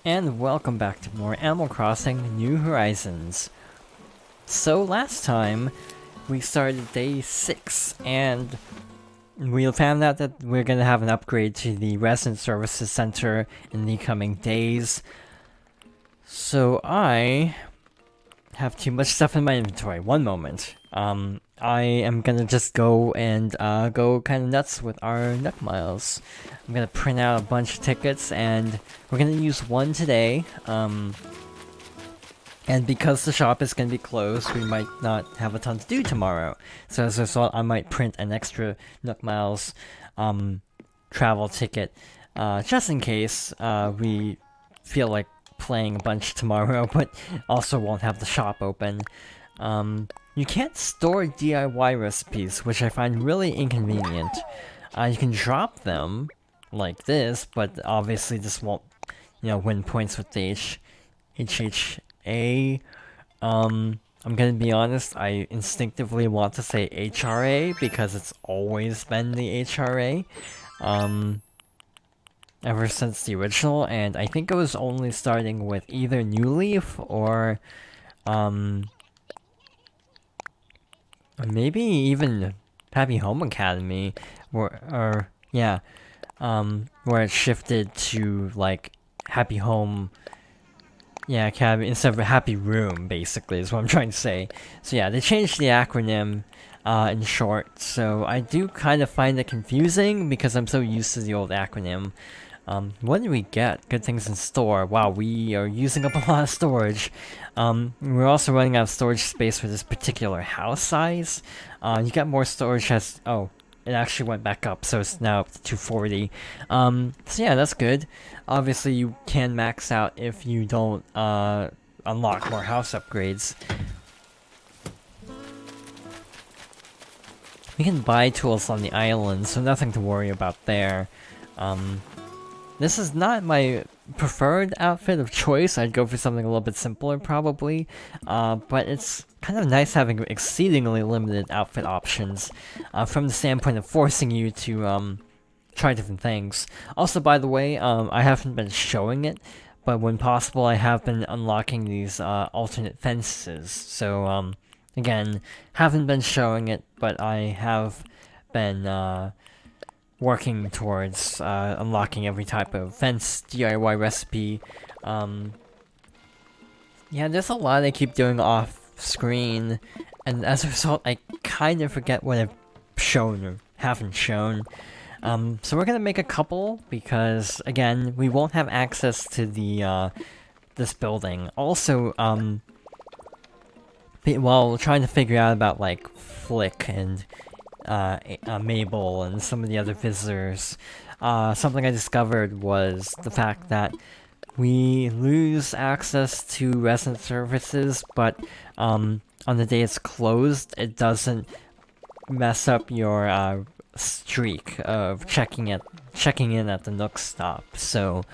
and welcome back to more Animal Crossing New Horizons. So last time, we started day 6, and we found out that we're gonna have an upgrade to the Resident Services Center in the coming days. So I have too much stuff in my inventory. One moment. I am gonna just go and go kind of nuts with our Nook Miles. I'm gonna print out a bunch of tickets, and we're gonna use one today. And because the shop is gonna be closed, we might not have a ton to do tomorrow. So as a result, I might print an extra Nook Miles travel ticket, just in case we feel like playing a bunch tomorrow, but also won't have the shop open. You can't store DIY recipes, which I find really inconvenient. You can drop them like this, but obviously this won't, win points with the HHA. I'm gonna be honest, I instinctively want to say HRA because it's always been the HRA. Ever since the original, and I think it was only starting with either New Leaf or maybe even Happy Home Academy, where it shifted to like Happy Home, Academy instead of a Happy Room, basically, is what I'm trying to say. So yeah, they changed the acronym in short, so I do kind of find it confusing because I'm so used to the old acronym. What did we get? Good things in store. Wow, we are using up a lot of storage. We're also running out of storage space for this particular house size. You get more storage as... Oh, it actually went back up, so it's now up to 240. So yeah, that's good. Obviously, you can max out if you don't unlock more house upgrades. We can buy tools on the island, so nothing to worry about there. This is not my preferred outfit of choice. I'd go for something a little bit simpler, probably. But it's kind of nice having exceedingly limited outfit options from the standpoint of forcing you to try different things. Also, by the way, I haven't been showing it, but when possible, I have been unlocking these alternate fences. So, again, haven't been showing it, but I have been... working towards unlocking every type of fence DIY recipe. Yeah, there's a lot I keep doing off screen, and as a result, I kind of forget what I've shown or haven't shown. So we're gonna make a couple because, again, we won't have access to the this building. Also, while trying to figure out about like Flick and Mabel and some of the other visitors, something I discovered was the fact that we lose access to resident services, but on the day it's closed, it doesn't mess up your streak of checking in at the Nook stop. So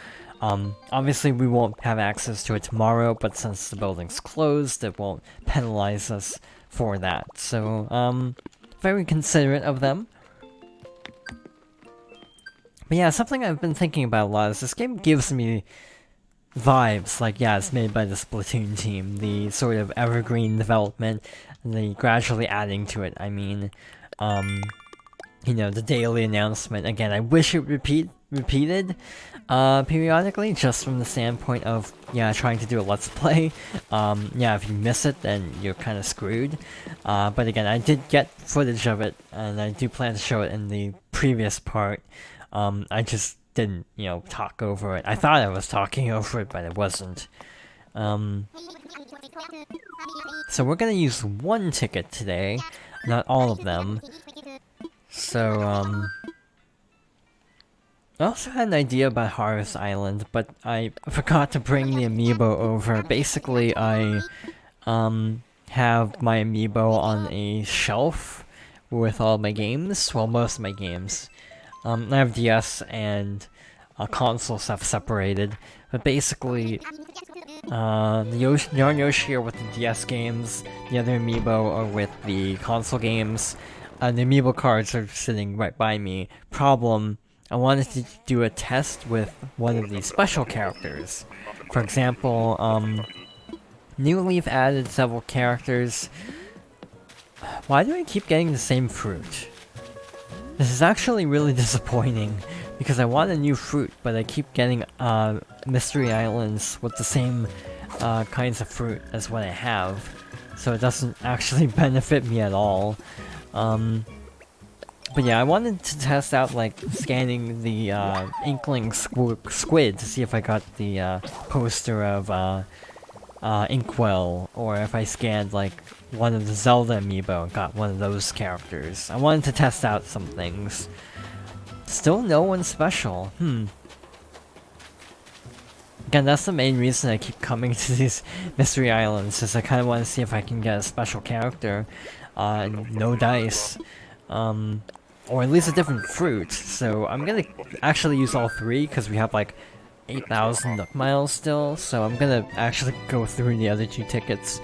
obviously we won't have access to it tomorrow, but since the building's closed, it won't penalize us for that. So very considerate of them. But yeah, something I've been thinking about a lot is this game gives me vibes like, yeah, it's made by the Splatoon team, the sort of evergreen development, and the gradually adding to it. I mean, the daily announcement. Again, I wish it repeated periodically, just from the standpoint of, trying to do a Let's Play. If you miss it, then you're kind of screwed. But again, I did get footage of it, and I do plan to show it in the previous part. I just didn't, talk over it. I thought I was talking over it, but it wasn't. So we're gonna use one ticket today, not all of them. So, I also had an idea about Harvest Island, but I forgot to bring the amiibo over. Basically, I have my amiibo on a shelf with all my games. Well, most of my games. I have DS and console stuff separated, but basically, the Yarn Yoshi are with the DS games, the other amiibo are with the console games. The amiibo cards are sitting right by me. Problem, I wanted to do a test with one of these special characters. For example, New Leaf added several characters. Why do I keep getting the same fruit? This is actually really disappointing, because I want a new fruit, but I keep getting Mystery Islands with the same kinds of fruit as what I have, so it doesn't actually benefit me at all. But yeah, I wanted to test out like scanning the Inkling squid to see if I got the poster of Inkwell, or if I scanned like one of the Zelda amiibo and got one of those characters. I wanted to test out some things. Still no one special. Again, that's the main reason I keep coming to these Mystery Islands, is I kind of want to see if I can get a special character. No dice. Or at least a different fruit. So I'm gonna actually use all three, because we have like 8,000 Nook Miles still, so I'm gonna actually go through the other 2 tickets.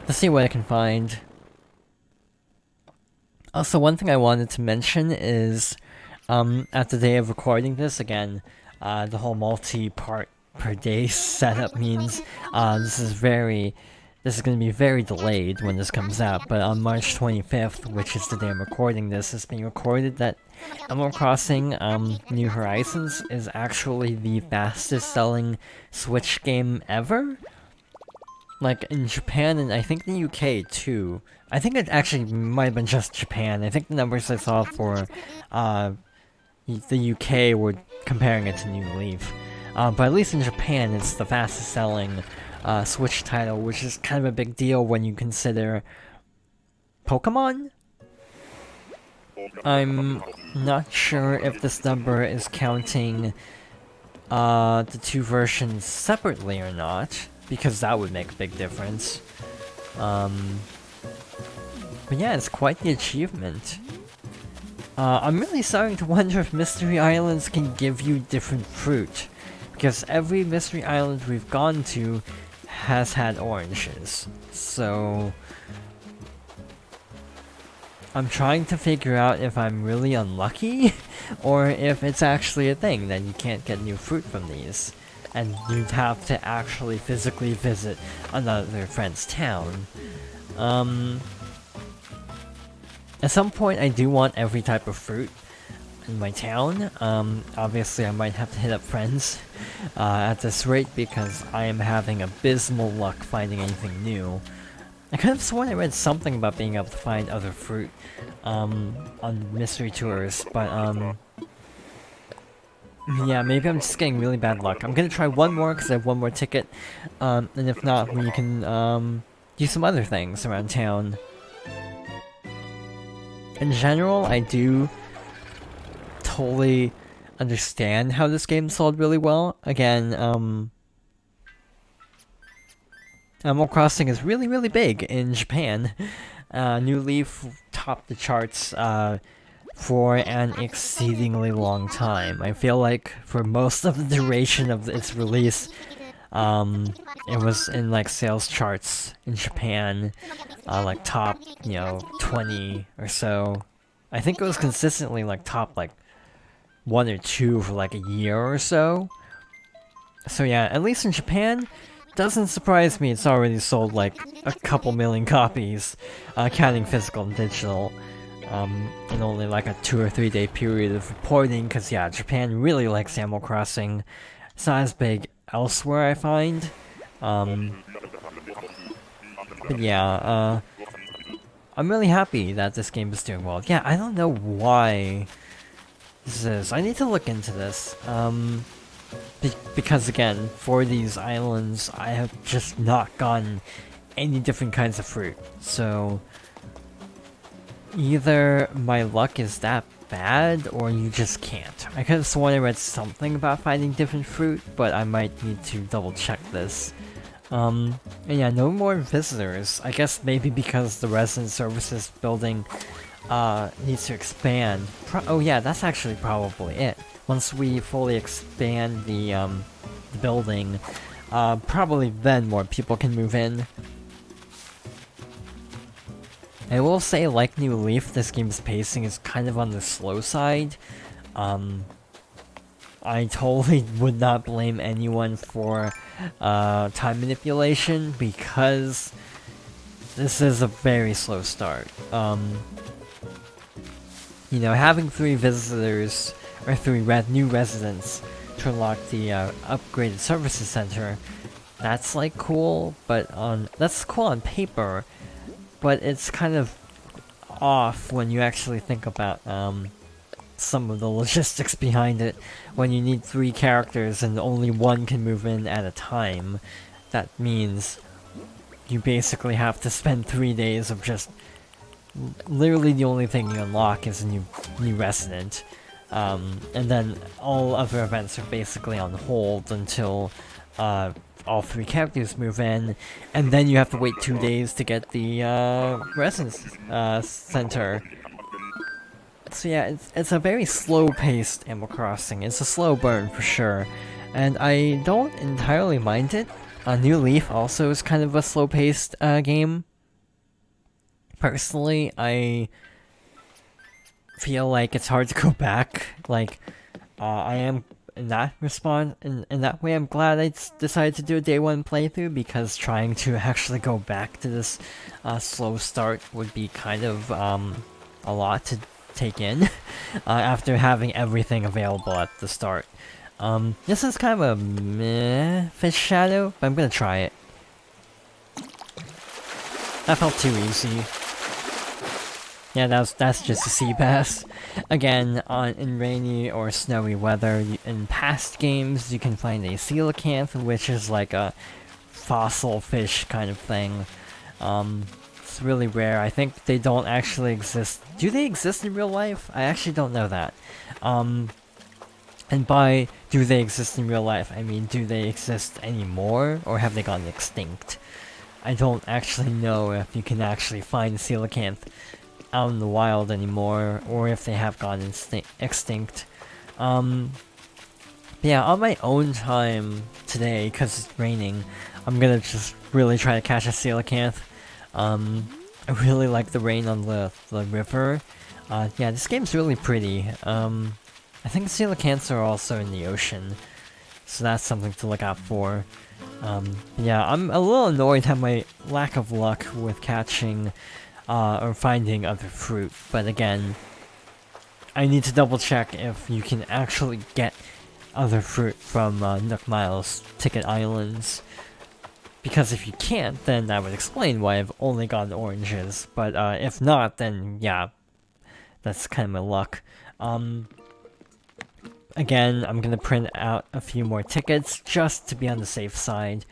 Let's see what I can find. Also, one thing I wanted to mention is, at the day of recording this, again, the whole multi-part per day setup means this is going to be very delayed when this comes out, but on March 25th, which is the day I'm recording this, it's being recorded that Animal Crossing New Horizons is actually the fastest selling Switch game ever. Like, in Japan and I think the UK too. I think it actually might have been just Japan. I think the numbers I saw for the UK were comparing it to New Leaf. But at least in Japan, it's the fastest selling Switch title, which is kind of a big deal when you consider Pokemon? I'm not sure if this number is counting the 2 versions separately or not, because that would make a big difference. But yeah, it's quite the achievement. I'm really starting to wonder if Mystery Islands can give you different fruit, because every Mystery Island we've gone to has had oranges, so I'm trying to figure out if I'm really unlucky, or if it's actually a thing that you can't get new fruit from these, and you'd have to actually physically visit another friend's town. At some point I do want every type of fruit in my town. Obviously I might have to hit up friends at this rate, because I am having abysmal luck finding anything new. I could have sworn I read something about being able to find other fruit on mystery tours, but yeah, maybe I'm just getting really bad luck. I'm gonna try one more because I have one more ticket, and if not, we can do some other things around town. In general, I do totally understand how this game sold really well. Again, Animal Crossing is really, really big in Japan. New Leaf topped the charts for an exceedingly long time. I feel like for most of the duration of its release, it was in like sales charts in Japan, like top, 20 or so. I think it was consistently like top like 1 or 2 for like a year or so. So yeah, at least in Japan, doesn't surprise me it's already sold like a couple million copies, counting physical and digital, in only like a 2 or 3 day period of reporting, because yeah, Japan really likes Animal Crossing. It's not as big elsewhere, I find. But yeah, I'm really happy that this game is doing well. Yeah, I don't know why this is. I need to look into this. Because again, for these islands, I have just not gotten any different kinds of fruit. So either my luck is that bad, or you just can't. I could have sworn I read something about finding different fruit, but I might need to double check this. And yeah, no more visitors. I guess maybe because the resident services building needs to expand. Oh yeah, that's actually probably it. Once we fully expand the building, probably then more people can move in. I will say, like New Leaf, this game's pacing is kind of on the slow side. I totally would not blame anyone for time manipulation because this is a very slow start. You know, having 3 visitors or 3 new residents to unlock the upgraded services center, that's like cool, but that's cool on paper, but it's kind of off when you actually think about some of the logistics behind it. When you need 3 characters and only 1 can move in at a time, that means you basically have to spend 3 days of just literally the only thing you unlock is a new resident. And then all other events are basically on hold until all 3 characters move in, and then you have to wait 2 days to get the residence center. So yeah, it's a very slow-paced Animal Crossing. It's a slow burn for sure, and I don't entirely mind it. New Leaf also is kind of a slow-paced game. Personally, I feel like it's hard to go back. Like, I am in that in that way, I'm glad I decided to do a day 1 playthrough, because trying to actually go back to this slow start would be kind of a lot to take in after having everything available at the start. This is kind of a meh fish shadow, but I'm gonna try it. That felt too easy. Yeah, that's just a sea bass. Again, in rainy or snowy weather, in past games, you can find a coelacanth, which is like a fossil fish kind of thing. It's really rare. I think they don't actually exist. Do they exist in real life? I actually don't know that. And by do they exist in real life, I mean, do they exist anymore, or have they gone extinct? I don't actually know if you can actually find coelacanth out in the wild anymore, or if they have gone extinct. Yeah, on my own time today, because it's raining, I'm gonna just really try to catch a coelacanth. I really like the rain on the river. Yeah, this game's really pretty. I think coelacanths are also in the ocean, so that's something to look out for. Yeah, I'm a little annoyed at my lack of luck with catching or finding other fruit, but again, I need to double check if you can actually get other fruit from Nook Miles Ticket Islands, because if you can't, then that would explain why I've only gotten oranges, but if not, then yeah, that's kind of my luck. Again, I'm gonna print out a few more tickets just to be on the safe side.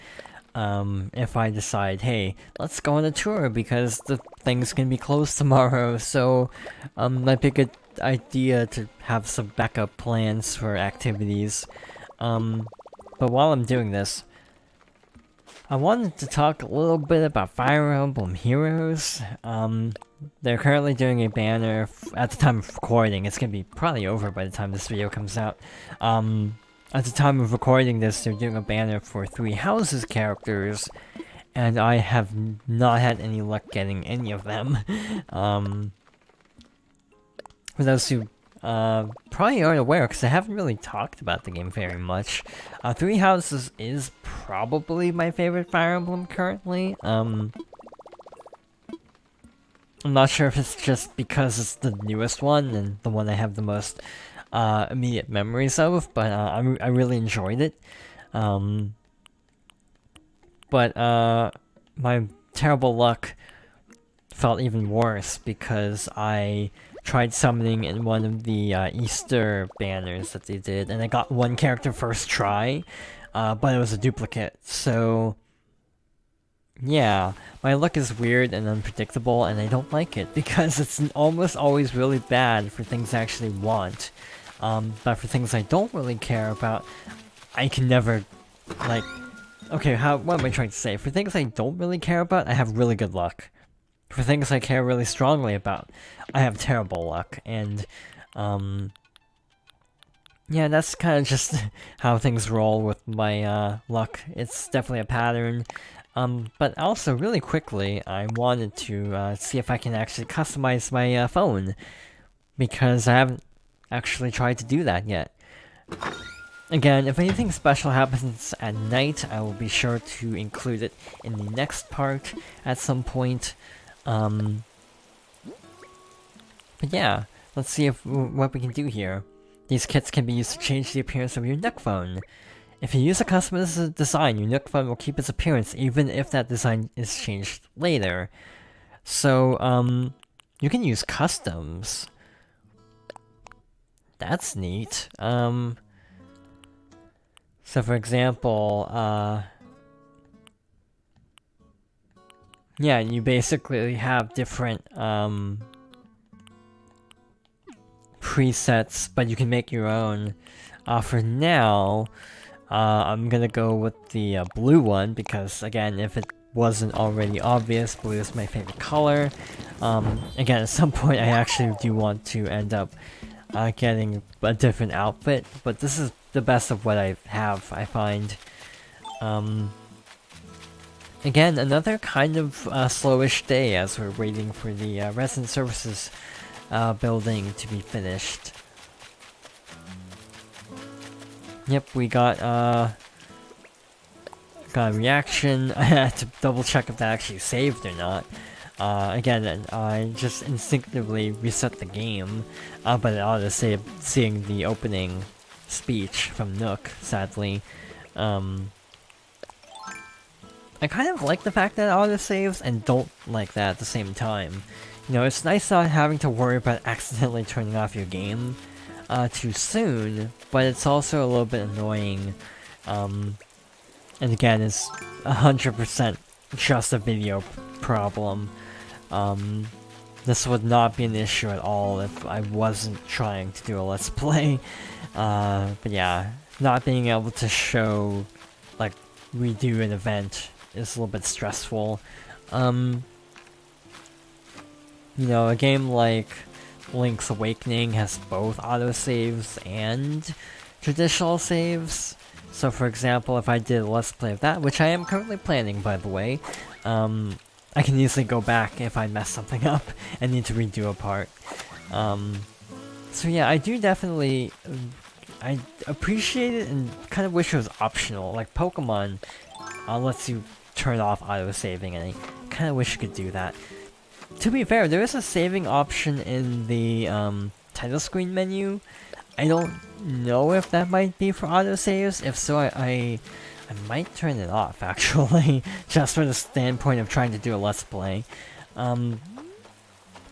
If I decide, hey, let's go on a tour because the thing's gonna be closed tomorrow, so might be a good idea to have some backup plans for activities. But while I'm doing this, I wanted to talk a little bit about Fire Emblem Heroes. They're currently doing a banner at the time of recording. It's gonna be probably over by the time this video comes out. At the time of recording this, they're doing a banner for 3 Houses characters, and I have not had any luck getting any of them. For those who probably aren't aware, because I haven't really talked about the game very much, 3 Houses is probably my favorite Fire Emblem currently. I'm not sure if it's just because it's the newest one and the one I have the most immediate memories of, but I really enjoyed it. But my terrible luck felt even worse because I tried summoning in one of the Easter banners that they did, and I got 1 character first try, but it was a duplicate, so yeah, my luck is weird and unpredictable, and I don't like it, because it's almost always really bad for things I actually want. But for things I don't really care about, I can never, like... Okay, what am I trying to say? For things I don't really care about, I have really good luck. For things I care really strongly about, I have terrible luck, and, yeah, that's kind of just how things roll with my, luck. It's definitely a pattern. But also, really quickly, I wanted to see if I can actually customize my phone, because I haven't actually tried to do that yet. Again, if anything special happens at night, I will be sure to include it in the next part at some point. But yeah, let's see what we can do here. These kits can be used to change the appearance of your Nook phone. If you use a custom design, your Nook phone will keep its appearance even if that design is changed later. So, you can use customs. That's neat. So for example, yeah, you basically have different, presets, but you can make your own. For now, I'm gonna go with the blue one, because again, if it wasn't already obvious, blue is my favorite color. Again, at some point I actually do want to end up getting a different outfit, but this is the best of what I have, I find. Again, another kind of slowish day as we're waiting for the resident services building to be finished. Yep, we got a reaction. I had to double check if that actually saved or not. Again, I just instinctively reset the game, but it auto-saved seeing the opening speech from Nook, sadly. I kind of like the fact that it auto-saves, and don't like that at the same time. You know, it's nice not having to worry about accidentally turning off your game too soon, but it's also a little bit annoying. And again, it's 100% just a video problem. This would not be an issue at all if I wasn't trying to do a Let's Play. But yeah, not being able to show, like, redo an event is a little bit stressful. You know, a game like Link's Awakening has both autosaves and traditional saves. So for example, if I did a Let's Play of that, which I am currently planning by the way, I can easily go back if I mess something up and need to redo a part. So yeah, I do definitely... I appreciate it and kind of wish it was optional. Like Pokemon lets you turn off auto-saving, and I kind of wish you could do that. To be fair, there is a saving option in the title screen menu. I don't know if that might be for autosaves. If so, I might turn it off, actually, just for the standpoint of trying to do a Let's Play. But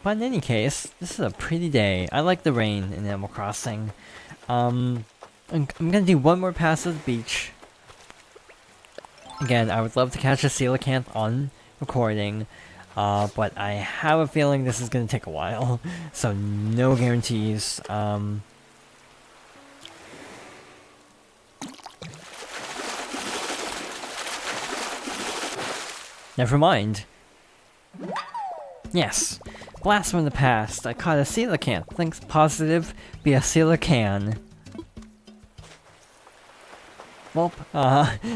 in any case, this is a pretty day. I like the rain in Animal Crossing. I'm gonna do one more pass of the beach. Again, I would love to catch a coelacanth on recording, but I have a feeling this is gonna take a while, so no guarantees. Never mind. Yes. Blast from the past. I caught a coelacanth. Thinks positive. Be a coelacan. Well,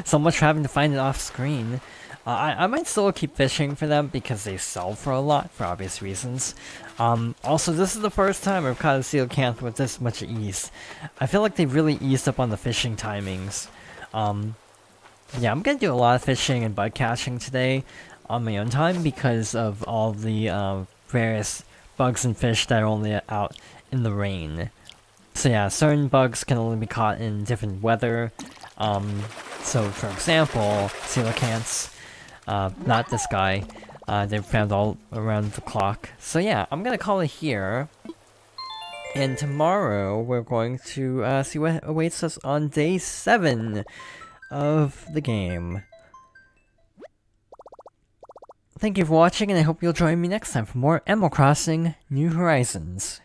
so much for having to find it off screen. I might still keep fishing for them because they sell for a lot for obvious reasons. Also, this is the first time I've caught a coelacanth with this much ease. I feel like they've really eased up on the fishing timings. Yeah, I'm gonna do a lot of fishing and bug catching today on my own time because of all the various bugs and fish that are only out in the rain. So yeah, certain bugs can only be caught in different weather. So for example, coelacanths, not this guy, they're found all around the clock. So yeah, I'm gonna call it here. And tomorrow we're going to see what awaits us on day 7 of the game. Thank you for watching, and I hope you'll join me next time for more Animal Crossing New Horizons.